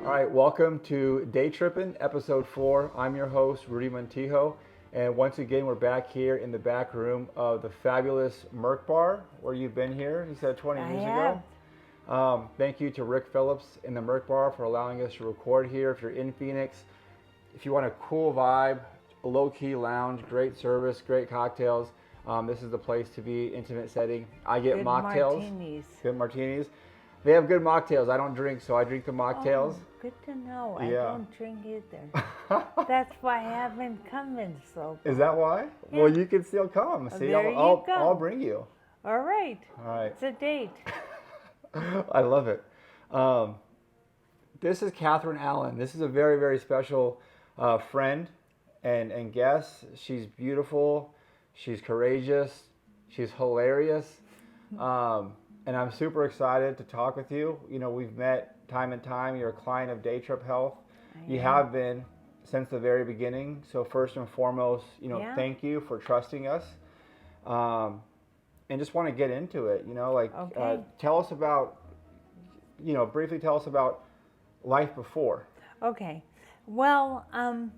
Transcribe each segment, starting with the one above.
All right, welcome to Daytrypin, episode 4. I'm your host, Rudy Montijo, and once again, we're back here in the back room of the fabulous Merc Bar, where you've been here, he said 20 years ago. Thank you to Rick Phillips in the Merc Bar for allowing us to record here. If you're in Phoenix, if you want a cool vibe, a low-key lounge, great service, great cocktails, this is the place to be, intimate setting. I get good mocktails. Martinis. Good martinis. They have good mocktails. I don't drink, so I drink the mocktails. Oh, good to know. Yeah. I don't drink either. That's why I haven't come in so far. Is that why? Yeah. Well, you can still come. See, there you go. I'll bring you. All right. All right. It's a date. I love it. This is Kathryn Allen. This is a very, very special friend and guest. She's beautiful. She's courageous. She's hilarious. And I'm super excited to talk with you. You know, we've met time and time. You're a client of Daytryp Health. You have been since the very beginning. So first and foremost, thank you for trusting us. And just want to get into it, tell us about, briefly tell us about life before. Okay. Well, I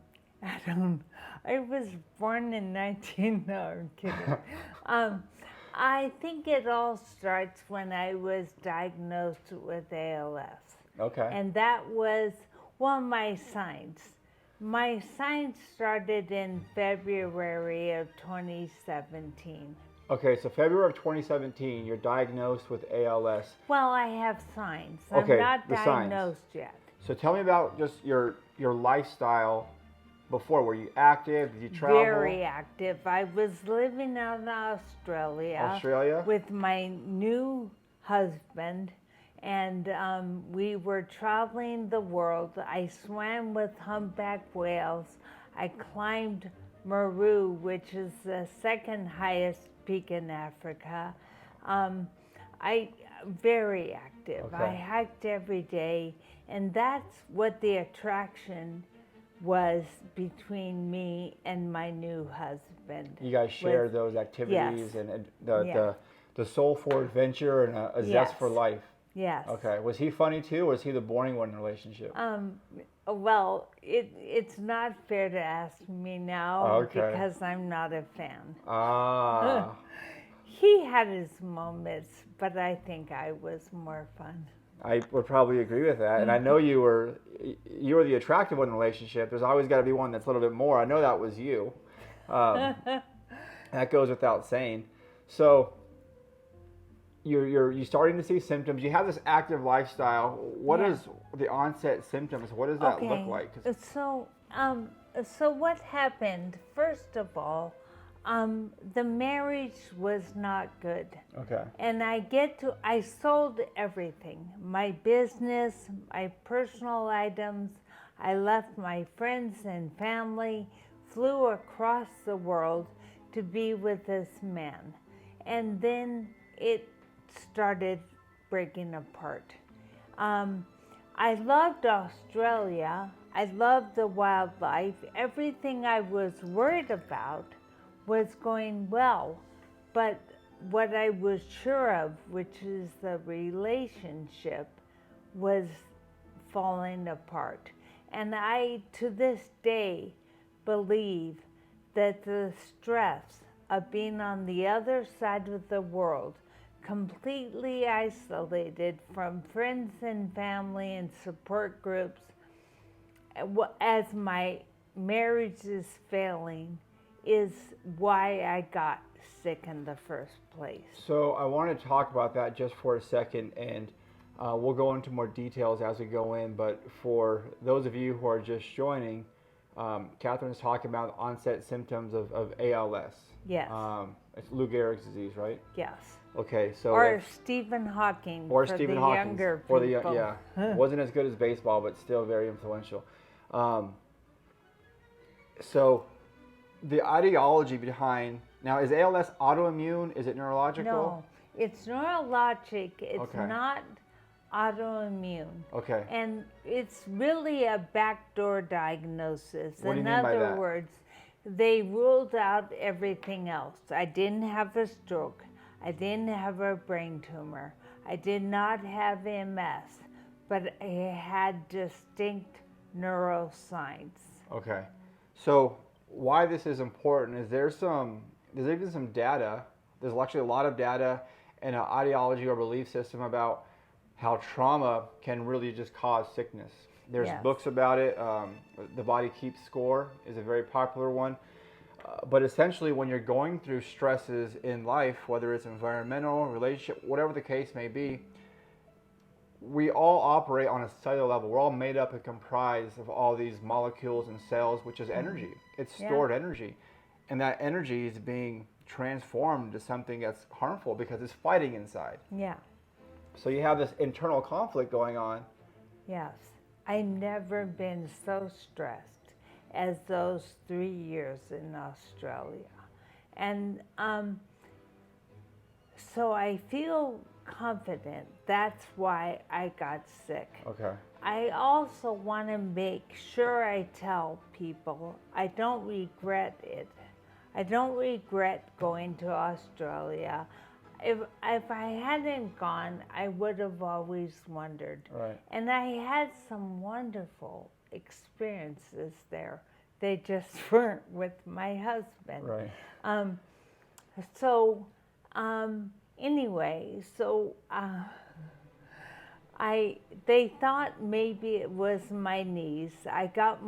was born in no, I'm kidding. I think it all starts when I was diagnosed with ALS. Okay. And that was, my signs. My signs started in February of 2017. Okay, so February of 2017, you're diagnosed with ALS. Well, I have signs. Okay, I'm not the diagnosed signs. yet. So tell me about just your lifestyle before. Were you active? Did you travel? Very active. I was living out in Australia with my new husband, and we were traveling the world. I swam with humpback whales. I climbed Meru, which is the second highest peak in Africa. Very active. Okay. I hiked every day, and that's what the attraction was between me and my new husband. You guys shared those activities. Yes. And the soul for adventure and a zest for life. Yes. Okay. Was he funny too, or was he the boring one in the relationship? Well, it's not fair to ask me now because I'm not a fan. He had his moments, but I think I was more fun. I would probably agree with that. And I know you were the attractive one in the relationship. There's always got to be one that's a little bit more. I know that was you. That goes without saying. So you're starting to see symptoms. You have this active lifestyle. What is the onset symptoms? What does that look like? So what happened? First of all, the marriage was not good. Okay. And I sold everything. My business, my personal items. I left my friends and family, flew across the world to be with this man. And then it started breaking apart. I loved Australia. I loved the wildlife. Everything I was worried about was going well, but what I was sure of, which is the relationship, was falling apart. And I, to this day, believe that the stress of being on the other side of the world, completely isolated from friends and family and support groups, as my marriage is failing, is why I got sick in the first place. So I want to talk about that just for a second, and we'll go into more details as we go in. But for those of you who are just joining, Kathryn's talking about onset symptoms of ALS. Yes. It's Lou Gehrig's disease, right? Yes. Okay, so or Stephen Hawking. Or for Stephen the Hawking. Younger For people. Wasn't as good as baseball, but still very influential. So the ideology behind, now is ALS autoimmune? Is it neurological? No, it's neurologic. It's not autoimmune. Okay. And it's really a backdoor diagnosis. What do you mean by that? In other words, they ruled out everything else. I didn't have a stroke. I didn't have a brain tumor. I did not have MS. but I had distinct neuroscience. Okay. So why this is important is there's even some data. There's actually a lot of data and an ideology or belief system about how trauma can really just cause sickness. There's Yes. books about it. The Body Keeps Score is a very popular one. But essentially, when you're going through stresses in life, whether it's environmental, relationship, whatever the case may be, we all operate on a cellular level. We're all made up and comprised of all these molecules and cells, which is energy. It's stored energy. And that energy is being transformed to something that's harmful because it's fighting inside. Yeah. So you have this internal conflict going on. Yes. I never been so stressed as those 3 years in Australia. And so I feel confident. That's why I got sick. Okay. I also want to make sure I tell people I don't regret it. I don't regret going to Australia. If I hadn't gone, I would have always wondered. Right. And I had some wonderful experiences there. They just weren't with my husband. Right. Anyway, they thought maybe it was my knees. I got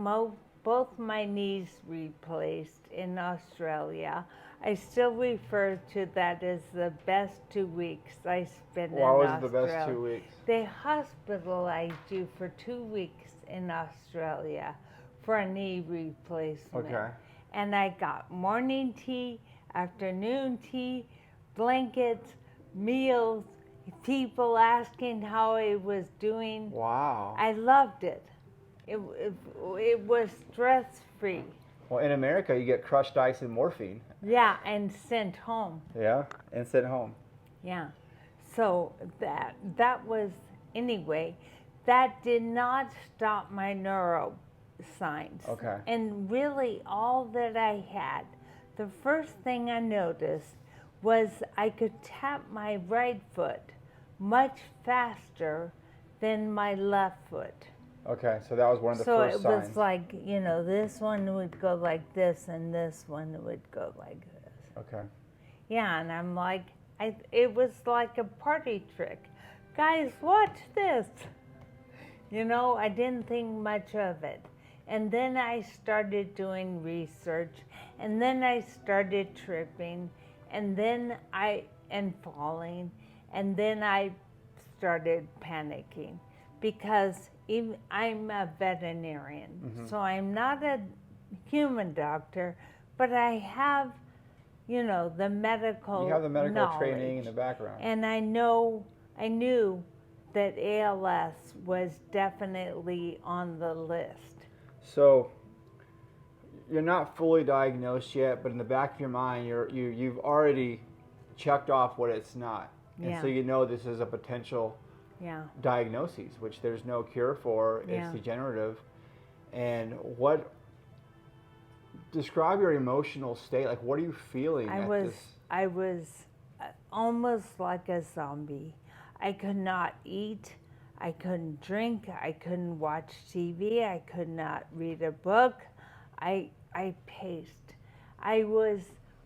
both my knees replaced in Australia. I still refer to that as the best 2 weeks I spent in Australia. Why was it the best 2 weeks? They hospitalized you for 2 weeks in Australia for a knee replacement. Okay. And I got morning tea, afternoon tea, blankets, meals, people asking how I was doing. Wow. I loved it. It was stress-free. Well, in America, you get crushed ice and morphine. Yeah, and sent home. Yeah, and sent home. Yeah. So that was, anyway, that did not stop my neuroscience. Okay. And really all that I had, the first thing I noticed was I could tap my right foot much faster than my left foot. Okay, so that was one of the So first it signs. was like, this one would go like this and this one would go like this. Okay. Yeah, and I'm like, it was like a party trick. Guys, watch this. I didn't think much of it. And then I started doing research, and then I started tripping, and then and falling, and then I started panicking because I'm a veterinarian, so I'm not a human doctor, but I have, the medical You have the medical knowledge. training in the background. And I knew that ALS was definitely on the list. So you're not fully diagnosed yet, but in the back of your mind, you've already checked off what it's not. And Yeah. so you know this is a potential Yeah. diagnoses, which there's no cure for. It's Yeah. degenerative. And describe your emotional state. Like, what are you feeling I was almost like a zombie. I could not eat. I couldn't drink. I couldn't watch TV. I could not read a book. I paced. I was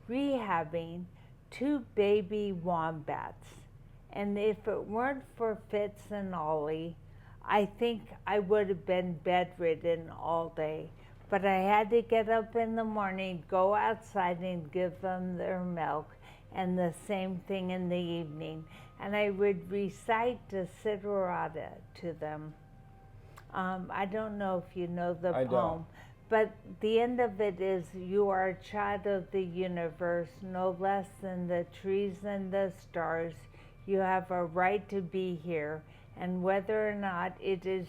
rehabbing 2 baby wombats. And if it weren't for Fitz and Ollie, I think I would have been bedridden all day. But I had to get up in the morning, go outside and give them their milk, and the same thing in the evening. And I would recite the Siddhartha to them. I don't know if you know the I poem, don't. but the end of it is, you are a child of the universe, no less than the trees and the stars. You have a right to be here, and whether or not it is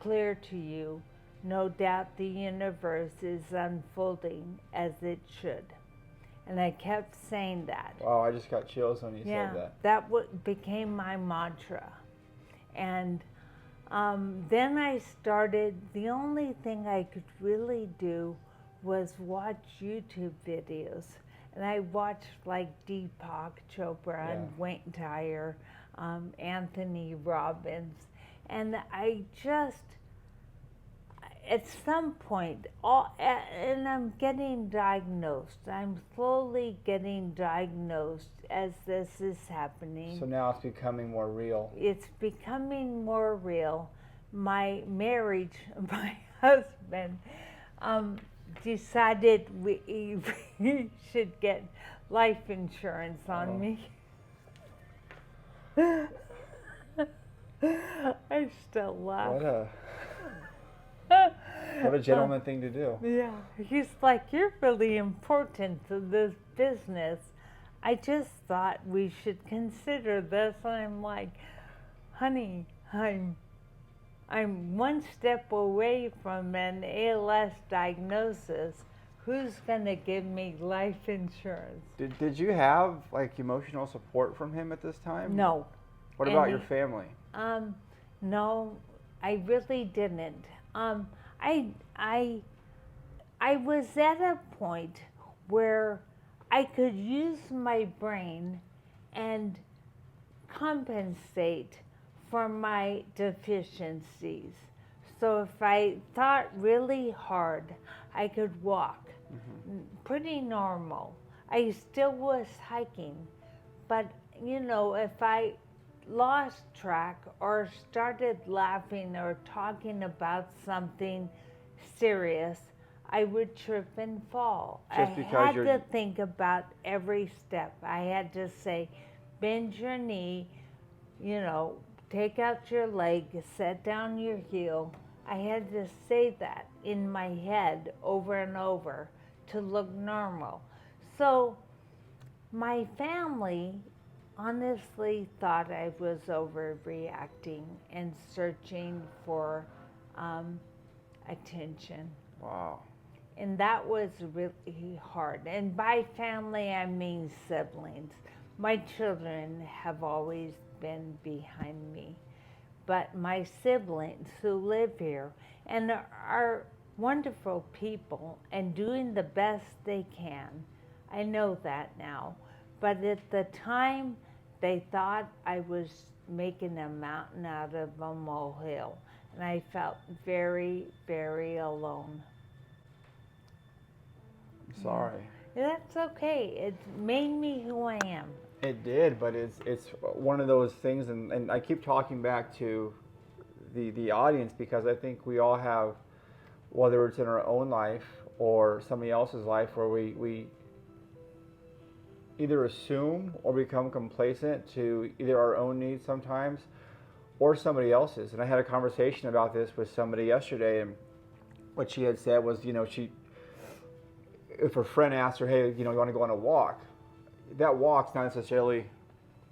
clear to you, no doubt the universe is unfolding as it should. And I kept saying that. Wow, I just got chills when you said that. That became my mantra. And then I started, the only thing I could really do was watch YouTube videos. And I watched like Deepak Chopra and Wayne Dyer, Anthony Robbins, and I just, at some point, and I'm getting diagnosed. I'm slowly getting diagnosed as this is happening. So now it's becoming more real. It's becoming more real. My marriage, my husband, decided we should get life insurance on me. I still laugh. What a gentleman thing to do. Yeah. He's like, you're really important to this business. I just thought we should consider this. And I'm like, honey, I'm one step away from an ALS diagnosis. Who's gonna give me life insurance? Did you have like emotional support from him at this time? No. What about your family? No, I really didn't. I was at a point where I could use my brain and compensate for my deficiencies. So if I thought really hard, I could walk. Pretty normal. I still was hiking, but you know, if I lost track or started laughing or talking about something serious, I would trip and fall. I had to think about every step. I had to say, bend your knee, you know, take out your leg, set down your heel. I had to say that in my head over and over to look normal. So my family honestly thought I was overreacting and searching for attention. Wow. And that was really hard. And by family, I mean siblings. My children have always been behind me. But my siblings who live here and are wonderful people and doing the best they can, I know that now. But at the time, they thought I was making a mountain out of a molehill. And I felt very, very alone. I'm sorry. That's okay. It made me who I am. It did, but it's one of those things, and I keep talking back to the audience because I think we all have, whether it's in our own life or somebody else's life, where we either assume or become complacent to either our own needs sometimes or somebody else's. And I had a conversation about this with somebody yesterday, and what she had said was, you know, if her friend asked her, hey, you know, you want to go on a walk, that walk's not necessarily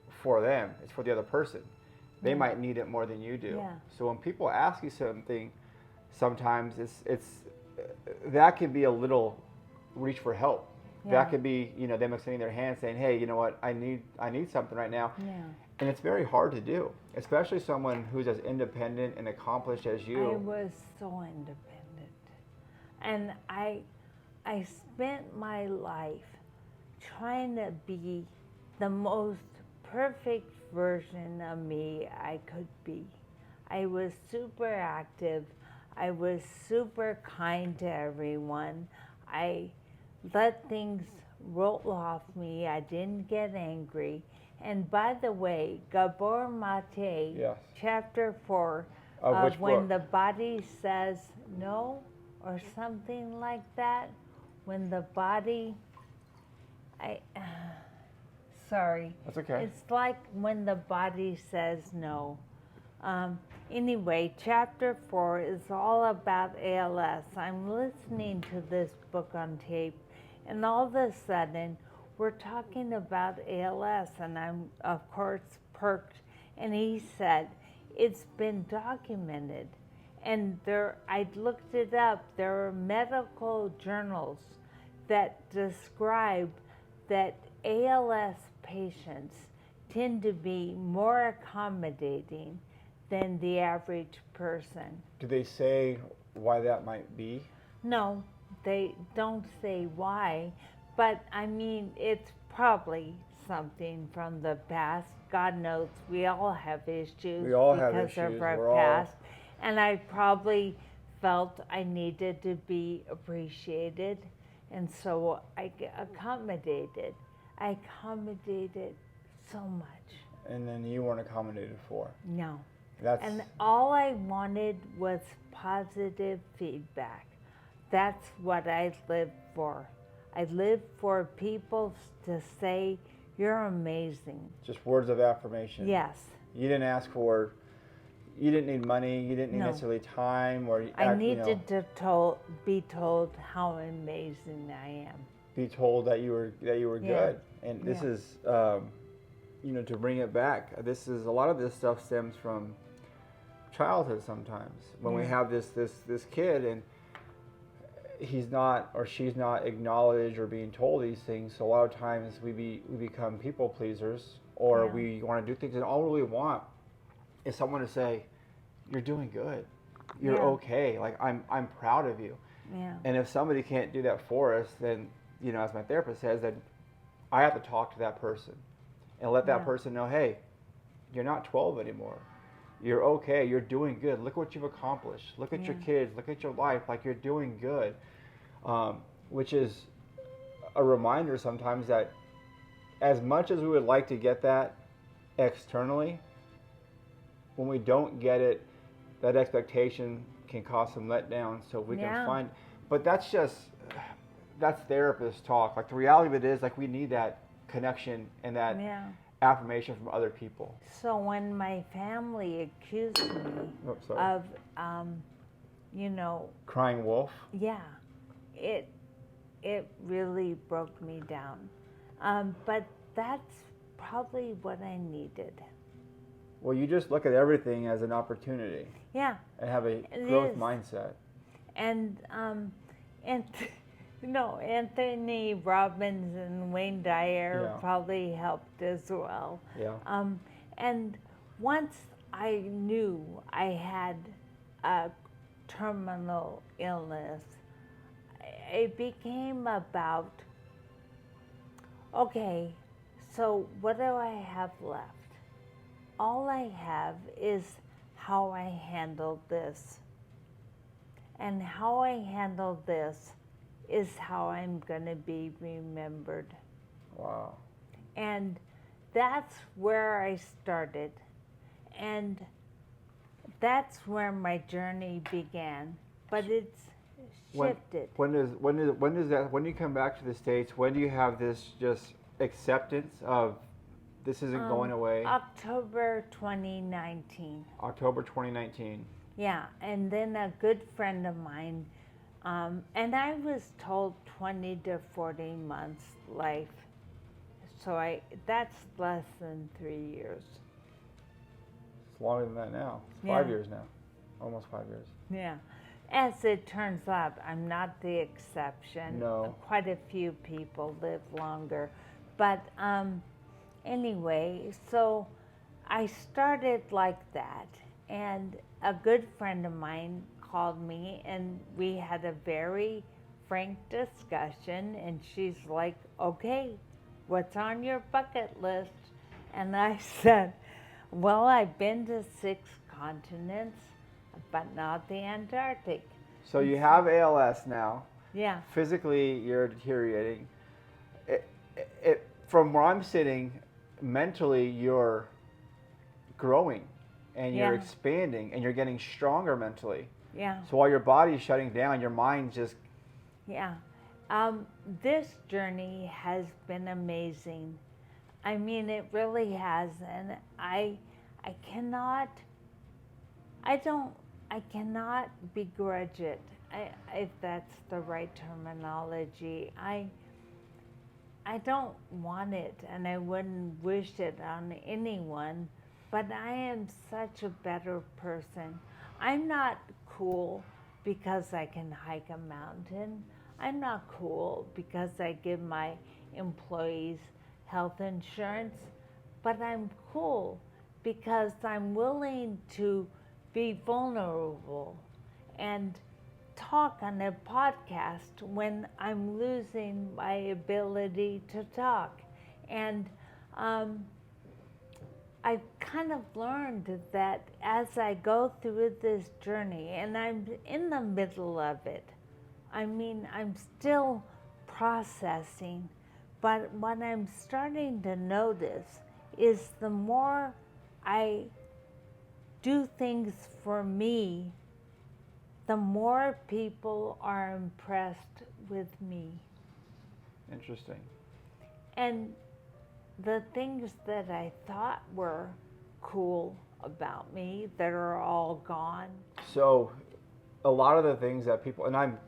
for them, it's for the other person. They might need it more than you do. Yeah. So when people ask you something, sometimes it's that can be a little reach for help. Yeah. That could be, you know, them extending their hand saying, hey, you know what, I need something right now. Yeah. And it's very hard to do, especially someone who's as independent and accomplished as you. I was so independent. And I spent my life trying to be the most perfect version of me I could be. I was super active. I was super kind to everyone. I let things roll off me. I didn't get angry. And by the way, Gabor Mate, Yes. chapter 4, Which when book? the body says no, or something like that, when the body, sorry. That's okay. It's like when the body says no. Anyway, chapter 4 is all about ALS. I'm listening to this book on tape, and all of a sudden, we're talking about ALS, and I'm, of course, perked. And he said, it's been documented. And I looked it up. There are medical journals that describe that ALS patients tend to be more accommodating than the average person. Do they say why that might be? No, they don't say why, But I mean, it's probably something from the past. God knows we all have issues We all have because issues. of our We're all past. And I probably felt I needed to be appreciated. And so I accommodated. I accommodated so much. and then you weren't accommodated for. No. That's And all I wanted was positive feedback. That's what I lived for. I lived for people to say, "You're amazing." just words of affirmation. Yes. You didn't ask for. You didn't need money. You didn't need No. necessarily time or I needed to be told how amazing I am. be told that you were Yeah. good. And this Yeah. is to bring it back. This is a lot of this stuff stems from childhood sometimes when we Yeah. have this kid and he's not or she's not acknowledged or being told these things. So a lot of times we become people pleasers or Yeah. we want to do things and all we want is someone to say, "You're doing good. You're Yeah. okay. Like I'm proud of you." Yeah. And if somebody can't do that for us, then as my therapist says, then I have to talk to that person and let that Yeah. person know, "Hey, you're not 12 anymore. You're okay. You're doing good. Look what you've accomplished. Look at your Yeah. kids. Look at your life. Like you're doing good." Which is a reminder sometimes that as much as we would like to get that externally, when we don't get it, that expectation can cause some letdown. So we Yeah. can find, but that's therapist talk. Like the reality of it is, like we need that connection and that Yeah. affirmation from other people. So when my family accused me Oh, sorry. of, Crying wolf. yeah, it really broke me down. But that's probably what I needed. Well, you just look at everything as an opportunity Yeah, and have a It growth is. mindset. and Anthony Robbins and Wayne Dyer Yeah. probably helped as well. Yeah. And once I knew I had a terminal illness, it became about, okay, so what do I have left? All I have is how I handled this. And how I handle this is how I'm going to be remembered. Wow. And that's where I started. And that's where my journey began. But it's shifted. When do you come back to the States? When do you have this just acceptance of this isn't going away? October 2019. October 2019. Yeah, and then a good friend of mine, and I was told 20 to 40 months life. So that's less than 3 years. It's longer than that now. It's Yeah. 5 years now. Almost 5 years. Yeah. As it turns out, I'm not the exception. No. Quite a few people live longer. But anyway, so I started like that. And a good friend of mine called me and we had a very frank discussion. And she's like, "Okay, what's on your bucket list?" And I said, "Well, I've been to 6 continents, but not the Antarctic." So you have ALS now. Yeah. Physically, you're deteriorating. From where I'm sitting, mentally, you're growing and you're Yeah. expanding and you're getting stronger mentally. Yeah. So while your body's shutting down, your mind's just Yeah. This journey has been amazing. I mean, it really has, and I cannot begrudge it. If that's the right terminology. I don't want it, and I wouldn't wish it on anyone, but I am such a better person. I'm not cool because I can hike a mountain. I'm not cool because I give my employees health insurance, but I'm cool because I'm willing to be vulnerable. And talk on a podcast when I'm losing my ability to talk. And I've kind of learned that as I go through this journey, and I'm in the middle of it, I mean, I'm still processing, but what I'm starting to notice is the more I do things for me, the more people are impressed with me. Interesting. And the things that I thought were cool about me that are all gone. So, a lot of the things that people, and I'm,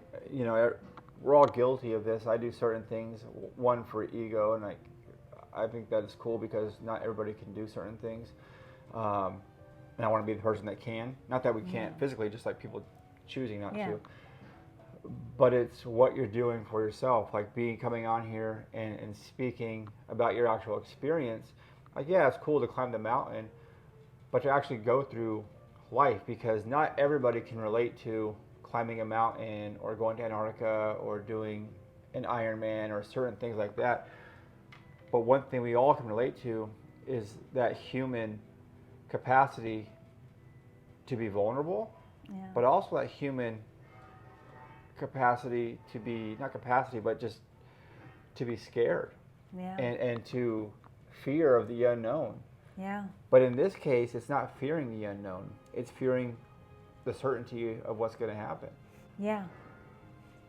we're all guilty of this. I do certain things, one for ego, and I think that is cool because not everybody can do certain things. And I want to be the person that can. Not that we can't physically, just like people choosing not to. But it's what you're doing for yourself, like coming on here and speaking about your actual experience. Like, yeah, it's cool to climb the mountain, but to actually go through life, because not everybody can relate to climbing a mountain or going to Antarctica or doing an Ironman or certain things like that. But one thing we all can relate to is that human capacity to be vulnerable, but also that human capacity to be, not capacity, but just to be scared and to fear of the unknown. Yeah. But in this case, it's not fearing the unknown. It's fearing the certainty of what's going to happen. Yeah.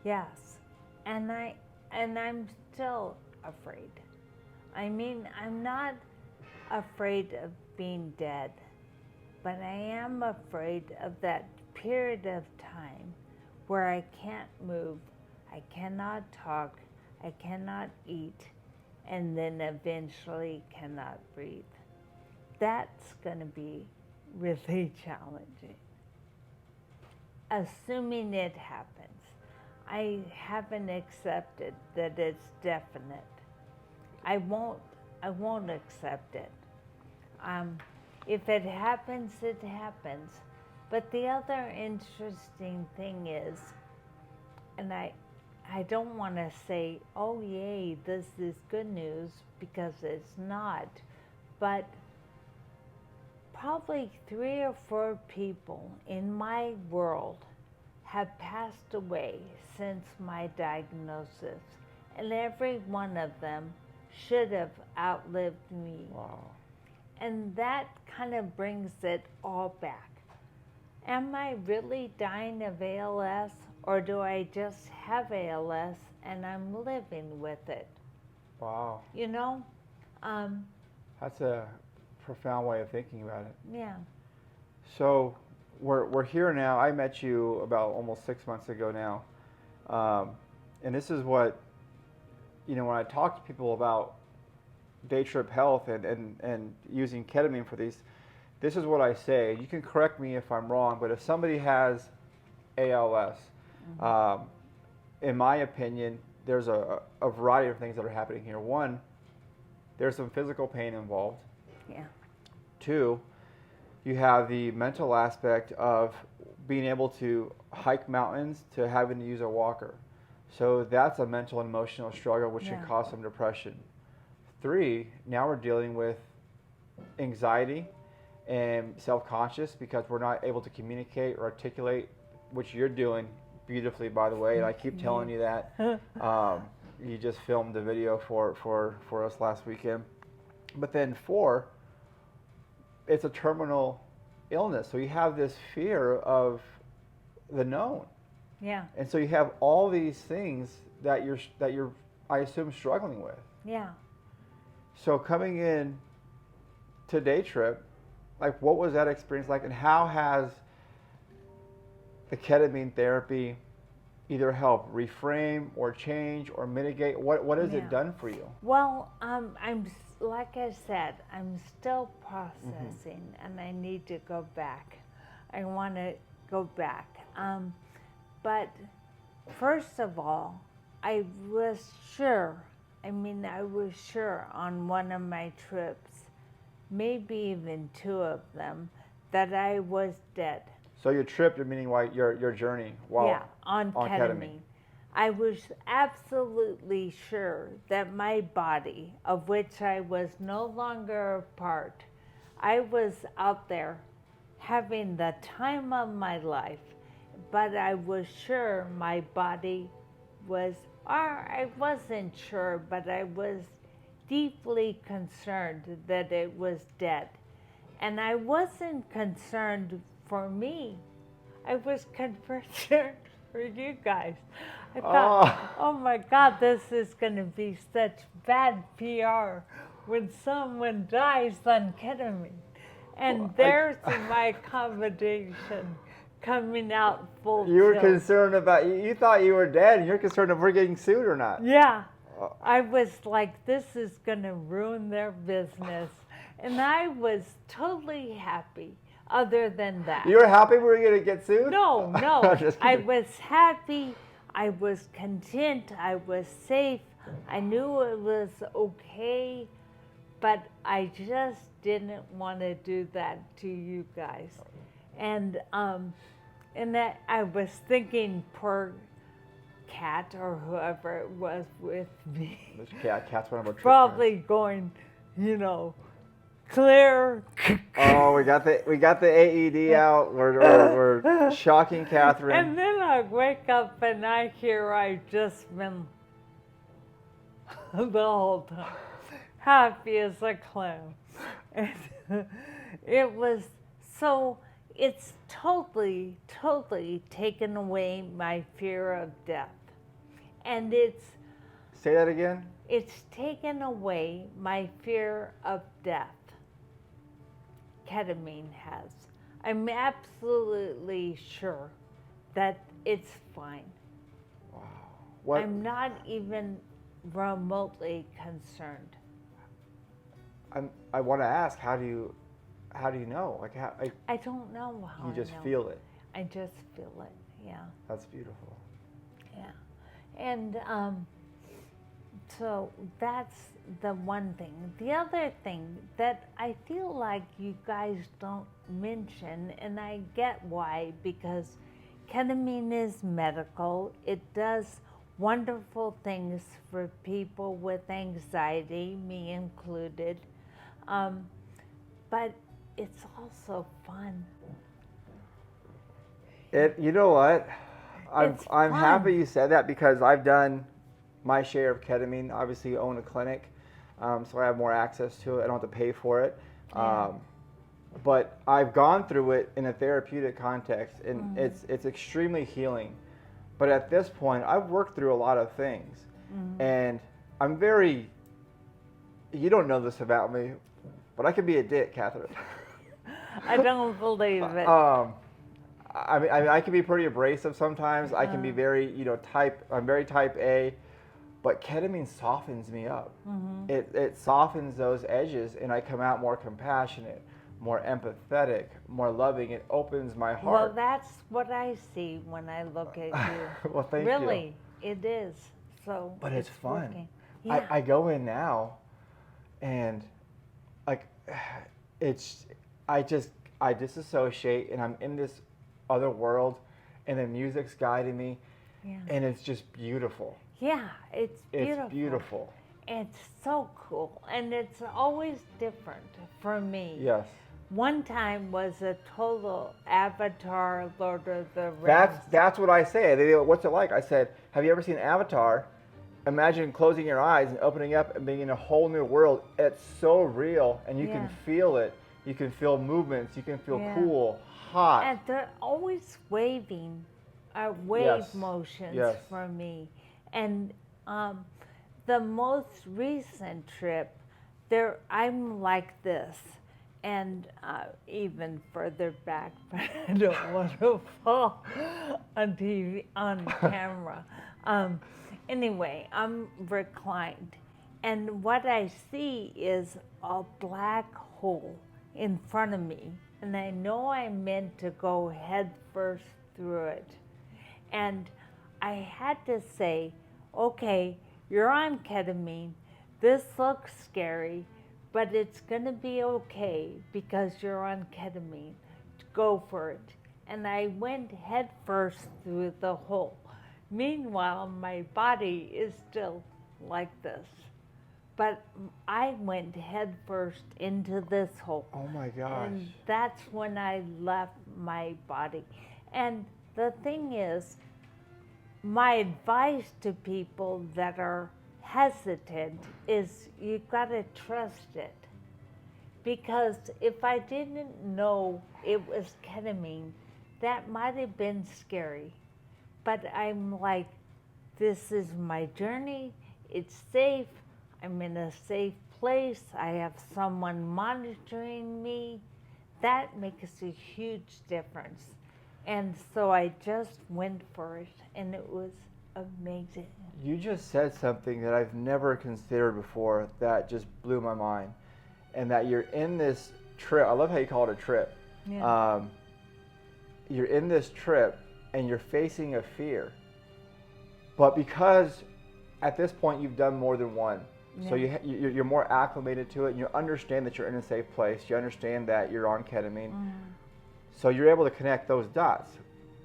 Yes. And I'm still afraid. I mean, I'm not afraid of being dead, but I am afraid of that period of time where I can't move, I cannot talk, I cannot eat, and then eventually cannot breathe. That's going to be really challenging. Assuming it happens. I haven't accepted that it's definite. I won't accept it. If it happens, it happens. But the other interesting thing is, and I don't want to say, oh yay, this is good news, because it's not, but probably 3 or 4 people in my world have passed away since my diagnosis, and every one of them should have outlived me. Wow. And that kind of brings it all back. Am I really dying of ALS, or do I just have ALS and I'm living with it? Wow. That's a profound way of thinking about it. Yeah. So we're here now. I met you about almost 6 months ago now. And this is what, when I talk to people about Daytryp Health and using ketamine for these, this is what I say. You can correct me if I'm wrong, but if somebody has ALS, in my opinion, there's a variety of things that are happening here. One, there's some physical pain involved. Yeah. 2, you have the mental aspect of being able to hike mountains to having to use a walker. So that's a mental and emotional struggle, which can cause some depression. 3, now we're dealing with anxiety and self-conscious because we're not able to communicate or articulate, which you're doing beautifully, by the way, and I keep telling you that. You just filmed the video for us last weekend. But then 4, it's a terminal illness, so you have this fear of the known. Yeah. And so you have all these things that you're I assume struggling with. Yeah. So coming in to Daytryp, like, what was that experience like, and how has the ketamine therapy either helped reframe or change or mitigate? What has it done for you? Well, like I said, I'm still processing, and I need to go back. I want to go back. But first of all, I was sure on one of my trips, maybe even 2 of them, that I was dead. So your trip, meaning why your journey while on ketamine. I was absolutely sure that my body, of which I was no longer a part, I was out there having the time of my life, but I was sure my body was, or I wasn't sure, but I was deeply concerned that it was dead. And I wasn't concerned for me. I was concerned for you guys. I thought, oh my God, this is going to be such bad PR when someone dies on ketamine. And there's my accommodation coming out full You were tilt. concerned about, you thought you were dead, and you're concerned if we're getting sued or not. Yeah. I was like, this is going to ruin their business. And I was totally happy. Other than that, you were happy we were going to get sued? No. I was happy. I was content. I was safe. I knew it was okay, but I just didn't want to do that to you guys. And that I was thinking, poor Kat or whoever it was with me, Kat's one of our probably going, clear. Oh, we got the AED out. We're shocking Kathryn. And then I wake up and I hear I've just been the whole time happy as a clam. And it was so. It's totally taken away my fear of death, and it's. Say that again. It's taken away my fear of death. Ketamine has. I'm absolutely sure that it's fine. Wow. What? I'm not even remotely concerned. I want to ask, how do you know? Like I don't know how. You just I know. feel it. I just feel it. Yeah. That's beautiful. Yeah, and so that's the one thing. The other thing that I feel like you guys don't mention, and I get why, because ketamine is medical. It does wonderful things for people with anxiety, me included. But it's also fun. You know what? I'm fun. happy you said that, because I've done my share of ketamine. Obviously, own a clinic, so I have more access to it. I don't have to pay for it. Yeah. But I've gone through it in a therapeutic context, and it's extremely healing. But at this point, I've worked through a lot of things, and I'm very. You don't know this about me, but I can be a dick, Kathryn. I don't believe it. I mean, I can be pretty abrasive sometimes. I can be very, I'm very type A, but ketamine softens me up. It softens those edges, and I come out more compassionate, more empathetic, more loving. It opens my heart. Well, that's what I see when I look at you. Well, thank you. Really, it is. So. But it's fun. Working. Yeah. I go in now, and like, I disassociate, and I'm in this other world, and the music's guiding me, and it's just beautiful. Yeah, it's beautiful. It's beautiful. It's so cool, and it's always different for me. Yes. One time was a total Avatar, Lord of the Rings. That's what I say. They go, "What's it like?" I said, "Have you ever seen Avatar? Imagine closing your eyes and opening up and being in a whole new world. It's so real, and you can feel it. You can feel movements. You can feel cool, hot. And they're always waving, wave motions for me. And the most recent trip, I'm like this, and even further back, but I don't want to fall on TV, on camera. Anyway, I'm reclined, and what I see is a black hole in front of me, and I know I'm meant to go head first through it. And I had to say, okay, you're on ketamine. This looks scary, but it's going to be okay because you're on ketamine. Go for it. and I went head first through the hole. Meanwhile, my body is still like this. But I went head first into this hole. Oh my gosh. And that's when I left my body. And the thing is, my advice to people that are hesitant is you gotta trust it. Because if I didn't know it was ketamine, that might have been scary. But I'm like, this is my journey, it's safe, I'm in a safe place, I have someone monitoring me. That makes a huge difference. And so I just went for it, and it was amazing. You just said something that I've never considered before that just blew my mind. And that you're in this trip. I love how you call it a trip. Yeah. You're in this trip and you're facing a fear. But because at this point you've done more than one, so you're more acclimated to it, and you understand that you're in a safe place. You understand that you're on ketamine. So you're able to connect those dots,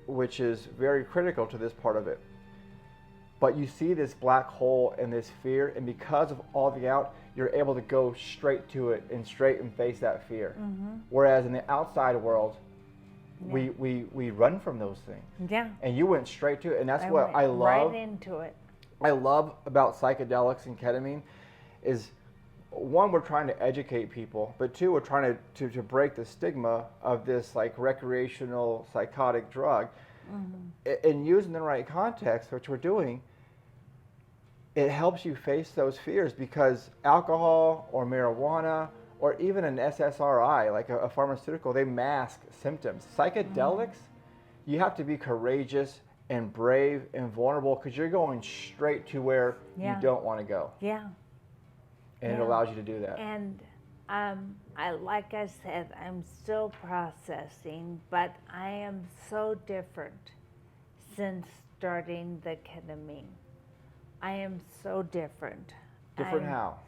which is very critical to this part of it. But you see this black hole and this fear, and because of all the out, you're able to go straight to it and straight and face that fear. Whereas in the outside world, we run from those things. Yeah. And you went straight to it, and that's what went I love. right into it. I love about psychedelics and ketamine is, one, we're trying to educate people, but two, we're trying to break the stigma of this like recreational psychotic drug. And using the right context, which we're doing, it helps you face those fears, because alcohol or marijuana or even an SSRI, like a pharmaceutical, they mask symptoms. Psychedelics, you have to be courageous and brave and vulnerable, because you're going straight to where you don't want to go. Yeah. And it allows you to do that. And like I said, I'm still processing, but I am so different since starting the ketamine. I am so different. Different how?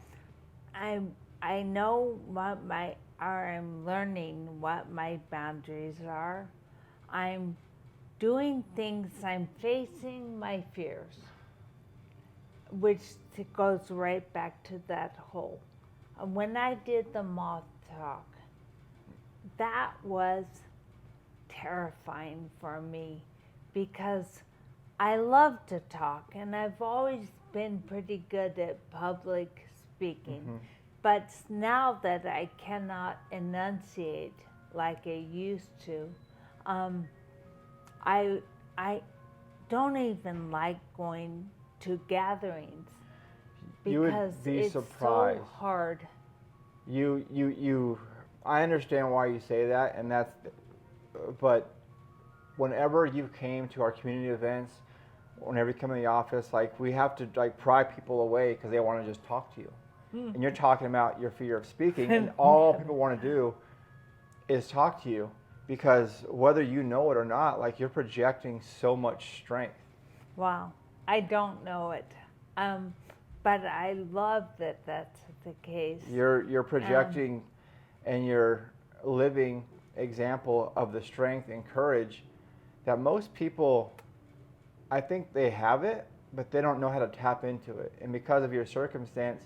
I know what I'm learning what my boundaries are. I'm doing things, I'm facing my fears, which goes right back to that hole. When I did the Moth talk, that was terrifying for me, because I love to talk, and I've always been pretty good at public speaking. But now that I cannot enunciate like I used to, I don't even like going to gatherings, because you would be it's surprised. so hard. I understand why you say that, and but whenever you came to our community events, whenever you come in the office, like, we have to like pry people away because they want to just talk to you. And you're talking about your fear of speaking, and all people want to do is talk to you, because whether you know it or not, like, you're projecting so much strength. Wow, I don't know it, but I love that that's the case. You're projecting, and you're living example of the strength and courage that most people, I think they have it, but they don't know how to tap into it. And because of your circumstance,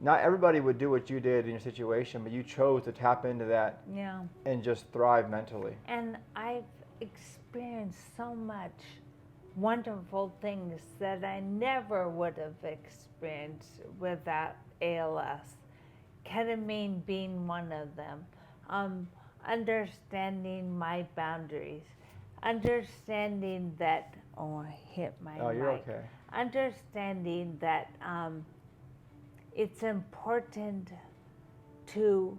not everybody would do what you did in your situation, but you chose to tap into that and just thrive mentally. And I've experienced so much wonderful things that I never would have experienced without ALS. Ketamine being one of them. Understanding my boundaries. Understanding that, I hit my mic. Oh, you're okay. Understanding that it's important to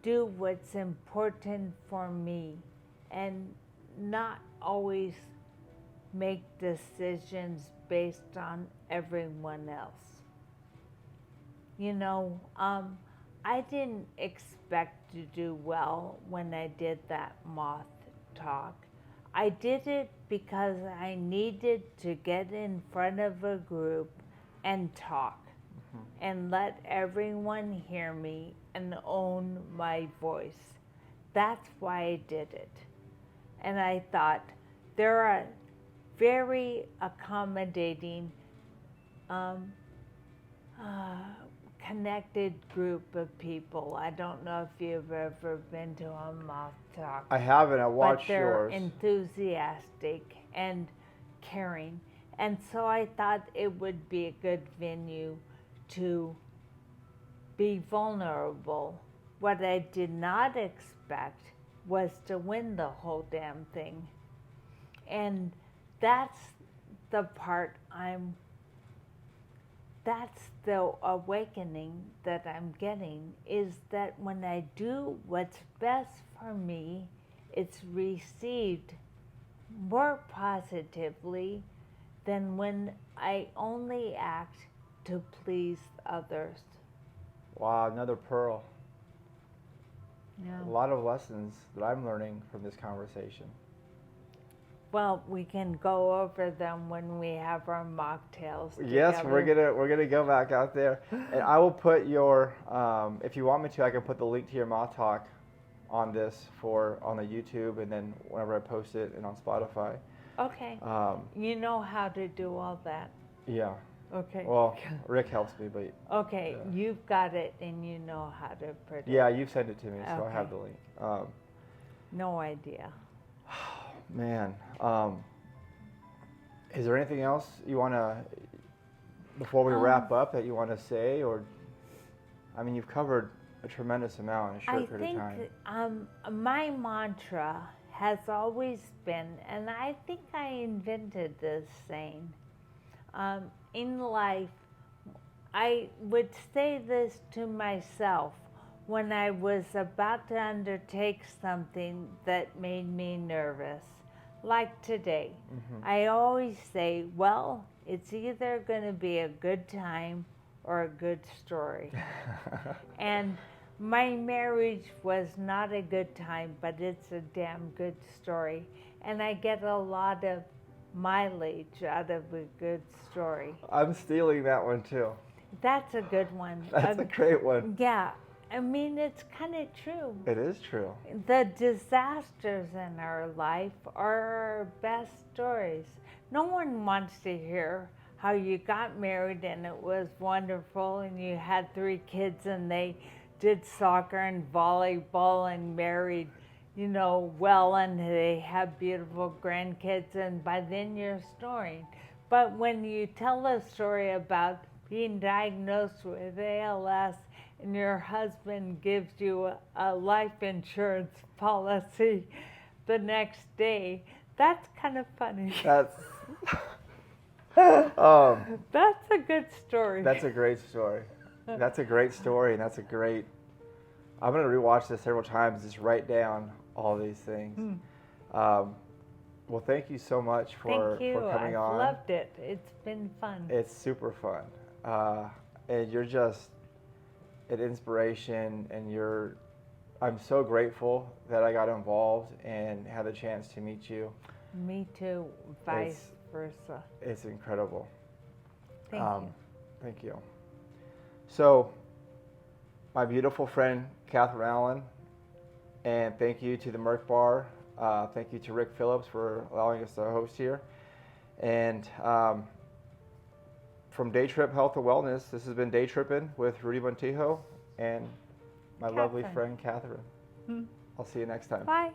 do what's important for me, and not always make decisions based on everyone else. You know, I didn't expect to do well when I did that Moth talk. I did it because I needed to get in front of a group and talk and let everyone hear me and own my voice. That's why I did it. And I thought, they're a very accommodating, connected group of people. I don't know if you've ever been to a Moth talk. I haven't. I watched but they're yours. enthusiastic and caring. And so I thought it would be a good venue to be vulnerable. What I did not expect was to win the whole damn thing. And that's the part that's the awakening that I'm getting, is that when I do what's best for me, it's received more positively than when I only act to please others. Wow, another pearl. Yeah. A lot of lessons that I'm learning from this conversation. Well, we can go over them when we have our mocktails together. Yes, we're gonna go back out there, and I will put your if you want me to, I can put the link to your Moth talk on this on the YouTube, and then whenever I post it and on Spotify. Okay. You know how to do all that. Yeah. Okay. Well, Rick helps me, but. Okay, yeah. You've got it and you know how to predict. Yeah, you've sent it to me, so Okay. I have the link. No idea. Man, is there anything else you want to, before we wrap up, that you want to say? Or, I mean, you've covered a tremendous amount in a short period of time. My mantra has always been, and I think I invented this saying, in life, I would say this to myself when I was about to undertake something that made me nervous. Like today, I always say, well, it's either going to be a good time or a good story. And my marriage was not a good time, but it's a damn good story. And I get a lot of mileage out of a good story. I'm stealing that one too. That's a good one. That's a great one. Yeah. I mean, it's kind of true. It is true. The disasters in our life are our best stories. No one wants to hear how you got married and it was wonderful and you had 3 kids and they did soccer and volleyball and married, well, and they have beautiful grandkids, and by then you're snoring. But when you tell a story about being diagnosed with ALS and your husband gives you a life insurance policy the next day, that's kind of funny. That's That's a good story. That's a great story. That's a great story, and that's a great. I'm gonna rewatch this several times. Just write down all these things. Well, thank you so much for coming on. I've loved it. It's been fun. It's super fun, and you're just an inspiration. And I'm so grateful that I got involved and had the chance to meet you. Me too. Vice versa. It's incredible. Thank you. Thank you. So, my beautiful friend Kathryn Allen, and thank you to the Merc Bar. Thank you to Rick Phillips for allowing us to host here. And from Daytryp Health and Wellness, this has been Daytripping with Rudy Montijo and my lovely friend Kathryn. I'll see you next time. Bye.